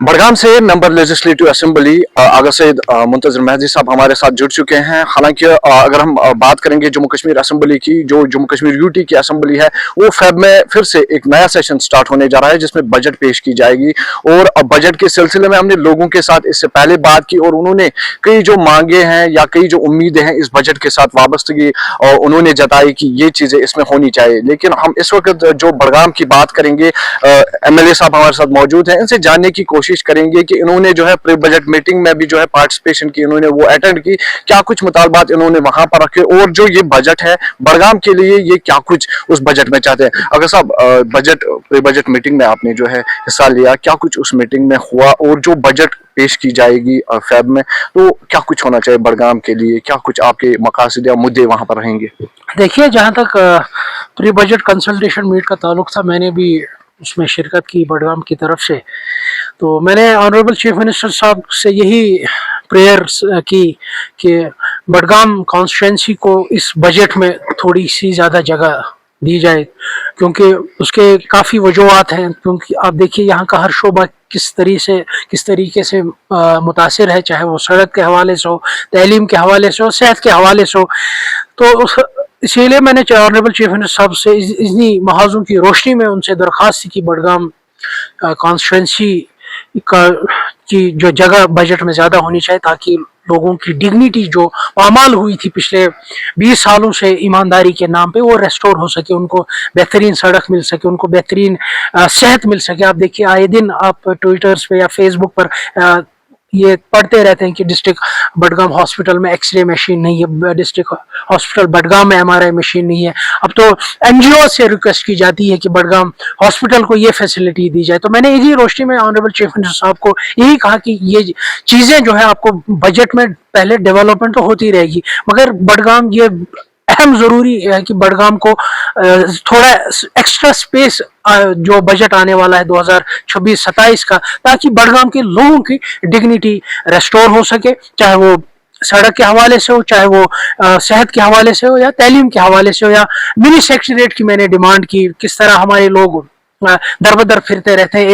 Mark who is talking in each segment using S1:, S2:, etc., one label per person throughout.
S1: बड़गाम से member legislative assembly आगा सईद मुंतजर मेहदी साहब हमारे साथ जुड़ चुके हैं। हालांकि अगर हम बात करेंगे जम्मू कश्मीर असेंबली की, जो जम्मू कश्मीर यूटी की असेंबली है, वो फेब में फिर से एक नया सेशन स्टार्ट होने जा रहा है जिसमें बजट पेश की जाएगी। और बजट के सिलसिले में हमने लोगों के साथ इससे पहले बात की और उन्होंने कई जो मांगे हैं या कई जो उम्मीदें हैं इस बजट के साथ वाबस्तगी उन्होंने जताई कि ये चीजें इसमें होनी चाहिए। लेकिन हम इस वक्त जो बड़गाम की बात करेंगे, एमएलए साहब हमारे साथ मौजूद हैं, इनसे जानने की कोशिश करेंगे कि इन्होंने जो है प्री बजट मीटिंग में भी जो है पार्टिसिपेशन की, इन्होंने वो अटेंड की, क्या कुछ मुतालबात इन्होंने वहां पर रखे और जो ये बजट है बड़गाम के लिए ये क्या कुछ उस बजट में चाहते हैं। अगर साहब बजट प्री बजट मीटिंग में आपने जो है हिस्सा लिया, क्या कुछ उस मीटिंग में हुआ और जो बजट पेश की जाएगी फैब में, तो क्या कुछ होना चाहिए बड़गाम के लिए, क्या कुछ आपके मकासद या मुद्दे वहां पर रहेंगे?
S2: देखिए, जहाँ तक प्री बजट कंसल्टेशन मीट का ताल्लुक था, मैंने भी उसमें शिरकत की बड़गाम की तरफ से। तो मैंने ऑनरेबल चीफ मिनिस्टर साहब से यही प्रेयर की कि बड़गाम कॉन्स्टिट्यूंसी को इस बजट में थोड़ी सी ज़्यादा जगह दी जाए, क्योंकि उसके काफ़ी वजूहत हैं। क्योंकि आप देखिए, यहाँ का हर शोबा किस तरीके से मुतासिर है, चाहे वो सड़क के हवाले से हो, तालीम के हवाले से हो, सेहत के हवाले से हो। तो इसीलिए मैंने ऑनरेबल चीफ मिनिस्टर साहब से इन्हीं महाजों की रोशनी में उनसे दरख्वास्त की बड़गाम कॉन्स्टिट्यूंसी की जो जगह बजट में ज़्यादा होनी चाहिए, ताकि लोगों की डिग्निटी जो पामाल हुई थी पिछले 20 सालों से ईमानदारी के नाम पे, वो रेस्टोर हो सके, उनको बेहतरीन सड़क मिल सके, उनको बेहतरीन सेहत मिल सके। आप देखिए, आए दिन आप ट्विटर्स पे या फेसबुक पर ये पढ़ते रहते हैं कि डिस्ट्रिक्ट बडगाम हॉस्पिटल में एक्सरे मशीन नहीं है, डिस्ट्रिक्ट हॉस्पिटल बडगाम में एमआरआई मशीन नहीं है। अब तो एनजीओ से रिक्वेस्ट की जाती है कि बडगाम हॉस्पिटल को ये फैसिलिटी दी जाए। तो मैंने इसी रोशनी में ऑनरेबल चीफ मिनिस्टर साहब को यही कहा कि ये चीज़ें जो है आपको बजट में पहले डेवलपमेंट तो होती रहेगी, मगर बडगाम ये अहम ज़रूरी है कि बडगाम को थोड़ा एक्स्ट्रा स्पेस जो बजट आने वाला है 2026-27 का, ताकि बडगाम के लोगों की डिग्निटी रेस्टोर हो सके, चाहे वो सड़क के हवाले से हो, चाहे वो सेहत के हवाले से हो, या तालीम के हवाले से हो, या मिनी सेक्रेटरीट की मैंने डिमांड की। किस तरह हमारे लोग दर बदर फिरते रहते हैं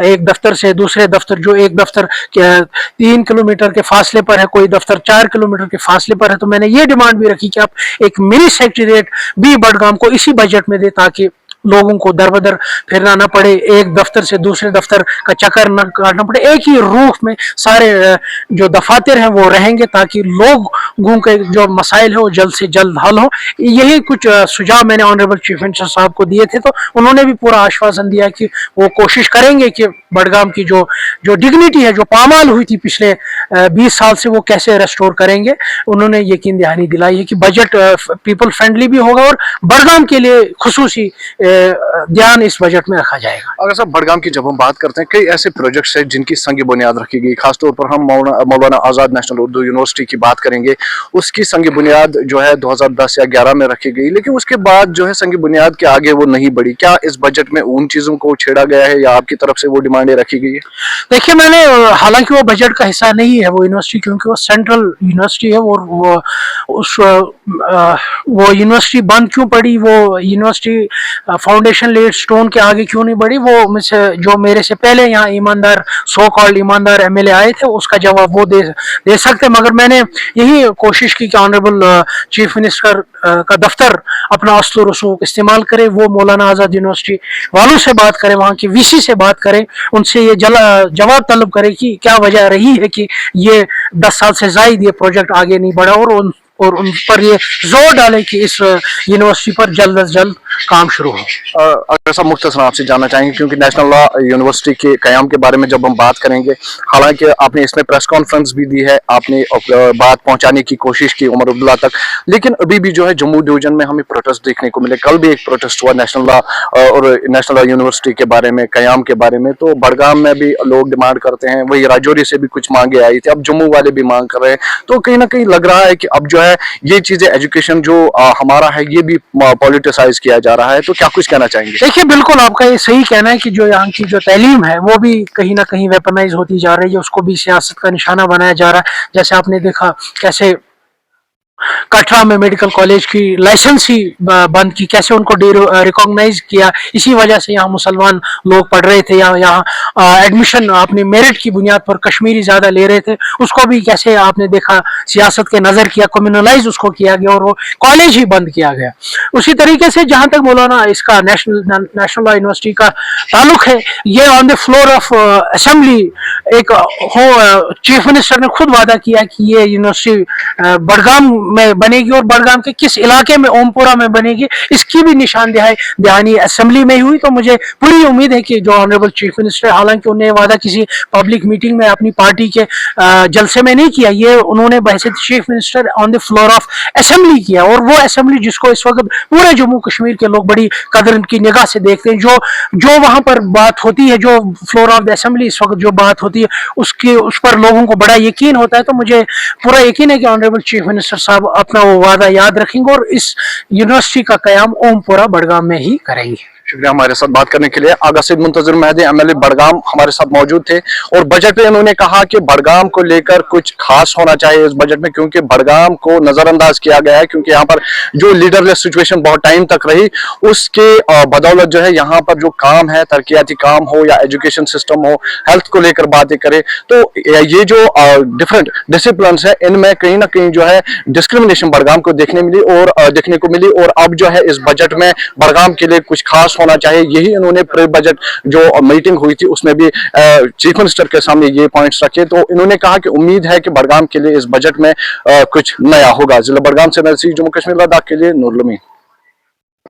S2: एक दफ्तर से दूसरे दफ्तर, जो एक दफ्तर 3 किलोमीटर के फासले पर है, कोई दफ्तर 4 किलोमीटर के फासले पर है। तो मैंने ये डिमांड भी रखी कि आप एक मिनी सेक्रेटरीट भी बडगाम को इसी बजट में दे, ताकि लोगों को दर बदर फिरना न पड़े, एक दफ्तर से दूसरे दफ्तर का चक्कर न काटना पड़े, एक ही रूफ में सारे जो दफातर हैं वो रहेंगे, ताकि लोगों के जो मसाइल है वो जल्द से जल्द हल हो। यही कुछ सुझाव मैंने ऑनरेबल चीफ मिनिस्टर साहब को दिए थे। तो उन्होंने भी पूरा आश्वासन दिया कि वो कोशिश करेंगे कि बडगाम की जो डिग्निटी है, जो पामाल हुई थी पिछले 20 साल से, वो कैसे रेस्टोर करेंगे। उन्होंने यकीन दहानी दिलाई है कि बजट पीपल फ्रेंडली भी होगा और बडगाम के लिए खुसूसी ध्यान इस बजट में रखा जाएगा।
S1: अगर साहब बडगाम की जब हम बात करते हैं, कई ऐसे प्रोजेक्ट्स हैं जिनकी संग बुनियाद रखी गई, खासतौर पर हम मौलाना आज़ाद नेशनल उर्दू यूनिवर्सिटी की बात करेंगे। उसकी संग बुनियाद जो है 2010 या 11 में रखी गई, लेकिन उसके बाद जो है संग बुनियाद के आगे वो नहीं बढ़ी। क्या इस बजट में उन चीज़ों को छेड़ा गया है या आपकी तरफ से वो डिमांडें रखी गई है?
S2: देखिए, मैंने हालांकि वो बजट का हिस्सा नहीं है वो यूनिवर्सिटी, क्योंकि वो सेंट्रल यूनिवर्सिटी है, वो यूनिवर्सिटी बंद क्यों पड़ी, वो यूनिवर्सिटी फाउंडेशन लेड स्टोन के आगे क्यों नहीं बढ़ी, वो जो मेरे से पहले यहाँ ईमानदार सो कॉल्ड ईमानदार एमएलए आए थे, उसका जवाब वो दे सकते। मगर मैंने यही कोशिश की कि ऑनरेबल चीफ मिनिस्टर का दफ्तर अपना अस्ल रसूख इस्तेमाल करे, वो मौलाना आज़ाद यूनिवर्सिटी वालों से बात करें, वहाँ की वीसी से बात करें, उनसे ये जवाब तलब करे कि क्या वजह रही है कि ये 10 साल से ज़ायद ये प्रोजेक्ट आगे नहीं बढ़ा, और उन पर ये जोर डाले कि इस यूनिवर्सिटी पर जल्द अज जल्द काम शुरू हो।
S1: अगर सब मुख्तसर आपसे जानना चाहेंगे, क्योंकि नेशनल लॉ यूनिवर्सिटी के क़याम के बारे में जब हम बात करेंगे, हालांकि आपने इसमें प्रेस कॉन्फ्रेंस भी दी है, आपने बात पहुंचाने की कोशिश की उमर अब्दुल्ला तक, लेकिन अभी भी जो है जम्मू डिवीजन में हमें प्रोटेस्ट देखने को मिले। कल भी एक प्रोटेस्ट हुआ नेशनल लॉ और नेशनल लॉ यूनिवर्सिटी के बारे में, क़याम के बारे में। तो बडगाम में भी लोग डिमांड करते हैं, वही राजौरी से भी कुछ मांगे आई थी, अब जम्मू वाले भी मांग कर रहे हैं। तो कहीं ना कहीं लग रहा है कि अब जो है ये चीजें, एजुकेशन जो हमारा है, ये भी पॉलिटिसाइज किया जा रहा है। तो क्या कुछ कहना चाहेंगे?
S2: देखिए, बिल्कुल आपका ये सही कहना है कि जो यहाँ की जो तालीम है वो भी कहीं ना कहीं वेपनाइज होती जा रही है, उसको भी सियासत का निशाना बनाया जा रहा है। जैसे आपने देखा कैसे कटरा में मेडिकल कॉलेज की लाइसेंस ही बंद की, कैसे उनको रिकॉग्नाइज किया, इसी वजह से यहाँ मुसलमान लोग पढ़ रहे थे, यहाँ एडमिशन अपनी मेरिट की बुनियाद पर कश्मीरी ज्यादा ले रहे थे, उसको भी कैसे आपने देखा सियासत के नजर किया, कम्युनलाइज उसको किया गया और वो कॉलेज ही बंद किया गया। उसी तरीके से जहां तक मौलाना इसका नेशनल लॉ यूनिवर्सिटी का ताल्लुक है, ये on the floor of assembly एक चीफ मिनिस्टर ने खुद वादा किया कि ये यूनिवर्सिटी बडगाम में बनेगी और बडगाम के किस इलाके में, ओमपुरा में बनेगी, इसकी भी दहानी असेंबली में हुई। तो मुझे पूरी उम्मीद है कि जो ऑनरेबल चीफ मिनिस्टर, हालांकि उन्हें वादा किसी पब्लिक मीटिंग में अपनी पार्टी के जलसे में नहीं किया, ये उन्होंने बहैसियत chief minister on the floor of assembly किया, और वो असेंबली जिसको इस वक्त पूरे जम्मू कश्मीर के लोग बड़ी कदर की निगाह से देखते हैं, जो वहां पर बात होती है, जो फ्लोर ऑफ द असेंबली इस वक्त जो बात होती है, उस पर लोगों को बड़ा यकीन होता है। तो मुझे पूरा यकीन है कि ऑनरेबल चीफ मिनिस्टर साहब अपना वो वादा याद रखेंगे और इस यूनिवर्सिटी का कयाम ओमपुरा बडगाम में ही करेंगे।
S1: शुक्रिया हमारे साथ बात करने के लिए। आगा सईद मुंतजर मेहदी एमएलए बडगाम हमारे साथ मौजूद थे, और बजट में उन्होंने कहा कि बडगाम को लेकर कुछ खास होना चाहिए इस बजट में, क्योंकि बडगाम को नजरअंदाज किया गया है, क्योंकि यहाँ पर जो लीडरलेस सिचुएशन बहुत टाइम तक रही, उसके बदौलत जो है यहाँ पर जो काम है, तरक्याती काम हो या एजुकेशन सिस्टम हो, हेल्थ को लेकर बातें करें, तो ये जो डिफरेंट डिसिप्लिन है, इनमें कहीं ना कहीं जो है डिस्क्रिमिनेशन बडगाम को देखने को मिली, और अब जो है इस बजट में बडगाम के लिए कुछ खास होना चाहिए, यही इन्होंने प्री बजट जो मीटिंग हुई थी उसमें भी चीफ मिनिस्टर के सामने ये पॉइंट्स रखे। तो इन्होंने कहा कि उम्मीद है कि बडगाम के लिए इस बजट में कुछ नया होगा। जिला बडगाम से मैं जम्मू कश्मीर लद्दाख के लिए नूर लमीन।